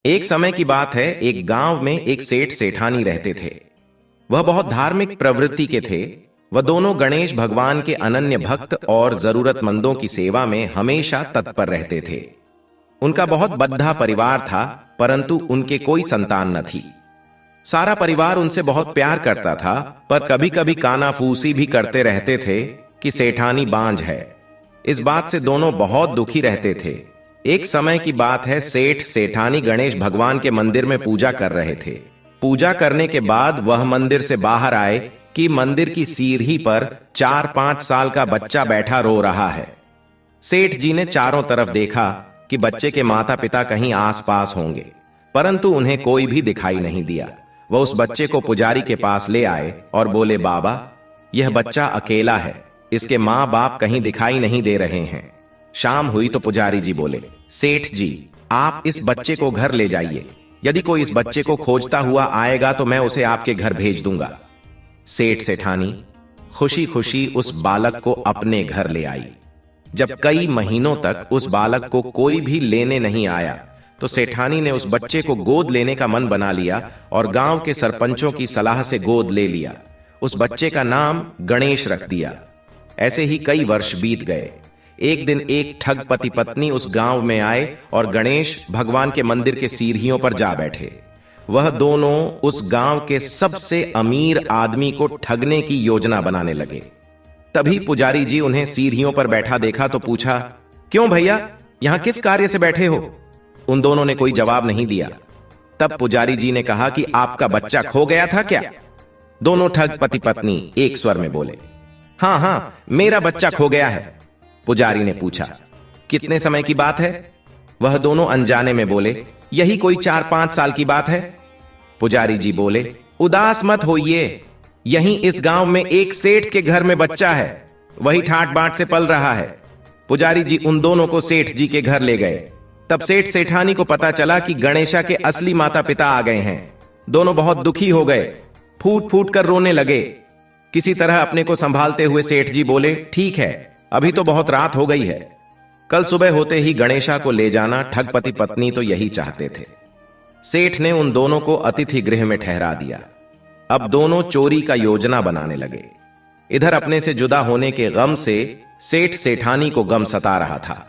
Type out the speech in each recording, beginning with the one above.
एक समय की बात है, एक गांव में एक सेठ सेठानी रहते थे। वह बहुत धार्मिक प्रवृत्ति के थे। वह दोनों गणेश भगवान के अनन्य भक्त और जरूरतमंदों की सेवा में हमेशा तत्पर रहते थे। उनका बहुत बद्धा परिवार था, परंतु उनके कोई संतान न थी। सारा परिवार उनसे बहुत प्यार करता था, पर कभी कभी कानाफूसी भी करते रहते थे कि सेठानी बांझ है। इस बात से दोनों बहुत दुखी रहते थे। एक समय की बात है, सेठ सेठानी गणेश भगवान के मंदिर में पूजा कर रहे थे। पूजा करने के बाद वह मंदिर से बाहर आए कि मंदिर की सीढ़ी पर 4-5 साल का बच्चा बैठा रो रहा है। सेठ जी ने चारों तरफ देखा कि बच्चे के माता पिता कहीं आसपास होंगे, परंतु उन्हें कोई भी दिखाई नहीं दिया। वह उस बच्चे को पुजारी के पास ले आए और बोले, बाबा, यह बच्चा अकेला है, इसके माँ बाप कहीं दिखाई नहीं दे रहे हैं। शाम हुई तो पुजारी जी बोले, सेठ जी, आप इस बच्चे को घर ले जाइए। यदि कोई इस बच्चे को खोजता हुआ आएगा तो मैं उसे आपके घर भेज दूंगा। सेठ सेठानी खुशी खुशी उस बालक को अपने घर ले आई। जब कई महीनों तक उस बालक को कोई भी लेने नहीं आया, तो सेठानी ने उस बच्चे को गोद लेने का मन बना लिया और गांव के सरपंचों की सलाह से गोद ले लिया। उस बच्चे का नाम गणेश रख दिया। ऐसे ही कई वर्ष बीत गए। एक दिन एक ठग पति पत्नी उस गांव में आए और गणेश भगवान के मंदिर के सीढ़ियों पर जा बैठे। वह दोनों उस गांव के सबसे अमीर आदमी को ठगने की योजना बनाने लगे। तभी पुजारी जी उन्हें सीढ़ियों पर बैठा देखा तो पूछा, क्यों भैया, यहां किस कार्य से बैठे हो? उन दोनों ने कोई जवाब नहीं दिया। तब पुजारी जी ने कहा कि आपका बच्चा खो गया था क्या? दोनों ठग पति पत्नी एक स्वर में बोले, हाँ हाँ, मेरा बच्चा खो गया है। पुजारी ने पूछा, कितने समय की बात है? वह दोनों अनजाने में बोले, यही कोई 4-5 साल की बात है। पुजारी जी बोले, उदास मत होइए, यहीं इस गांव में एक सेठ के घर में बच्चा है, वही ठाट बाट से पल रहा है। पुजारी जी उन दोनों को सेठ जी के घर ले गए। तब सेठ सेठानी को पता चला कि गणेशा के असली माता पिता आ गए हैं। दोनों बहुत दुखी हो गए, फूट फूट कर रोने लगे। किसी तरह अपने को संभालते हुए सेठ जी बोले, ठीक है, अभी तो बहुत रात हो गई है, कल सुबह होते ही गणेशा को ले जाना। ठगपति पत्नी तो यही चाहते थे। सेठ ने उन दोनों को अतिथि गृह में ठहरा दिया। अब दोनों चोरी का योजना बनाने लगे। इधर अपने से जुदा होने के गम से सेठ सेठानी को गम सता रहा था,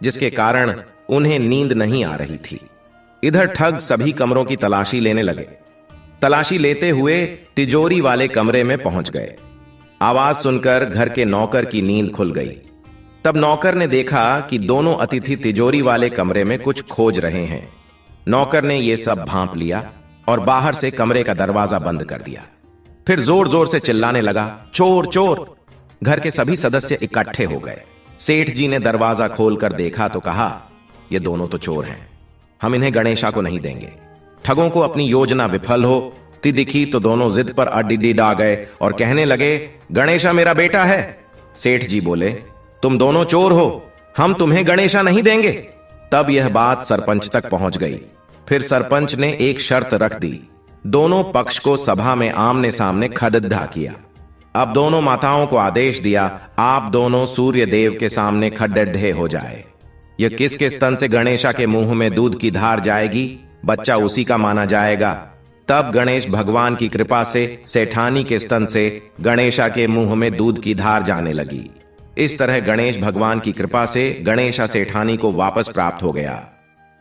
जिसके कारण उन्हें नींद नहीं आ रही थी। इधर ठग सभी कमरों की तलाशी लेने लगे। तलाशी लेते हुए तिजोरी वाले कमरे में पहुंच गए। आवाज सुनकर घर के नौकर की नींद खुल गई। तब नौकर ने देखा कि दोनों अतिथि तिजोरी वाले कमरे में कुछ खोज रहे हैं। नौकर ने यह सब भांप लिया और बाहर से कमरे का दरवाजा बंद कर दिया। फिर जोर जोर से चिल्लाने लगा, चोर चोर। घर के सभी सदस्य इकट्ठे हो गए। सेठ जी ने दरवाजा खोलकर देखा तो कहा, ये दोनों तो चोर हैं, हम इन्हें गणेशा को नहीं देंगे। ठगों को अपनी योजना विफल हो दिखी तो दोनों जिद पर अडिडिड आ गए और कहने लगे, गणेशा मेरा बेटा है। सेठ जी बोले, तुम दोनों चोर हो, हम तुम्हें गणेशा नहीं देंगे। तब यह बात सरपंच तक पहुंच गई। फिर सरपंच ने एक शर्त रख दी। दोनों पक्ष को सभा में आमने सामने खड़िड्ढा किया। अब दोनों माताओं को आदेश दिया, आप दोनों सूर्य देव के सामने खड़िड्ढे हो जाए। यह किसके स्तन से गणेशा के मुंह में दूध की धार जाएगी, बच्चा उसी का माना जाएगा। तब गणेश भगवान की कृपा से सेठानी के स्तन से गणेशा के मुंह में दूध की धार जाने लगी। इस तरह गणेश भगवान की कृपा से गणेशा सेठानी को वापस प्राप्त हो गया।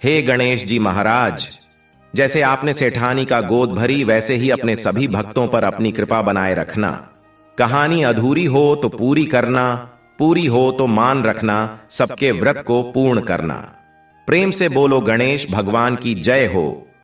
हे गणेश जी महाराज, जैसे आपने सेठानी का गोद भरी, वैसे ही अपने सभी भक्तों पर अपनी कृपा बनाए रखना। कहानी अधूरी हो तो पूरी करना, पूरी हो तो मान रखना, सबके व्रत को पूर्ण करना। प्रेम से बोलो गणेश भगवान की जय हो।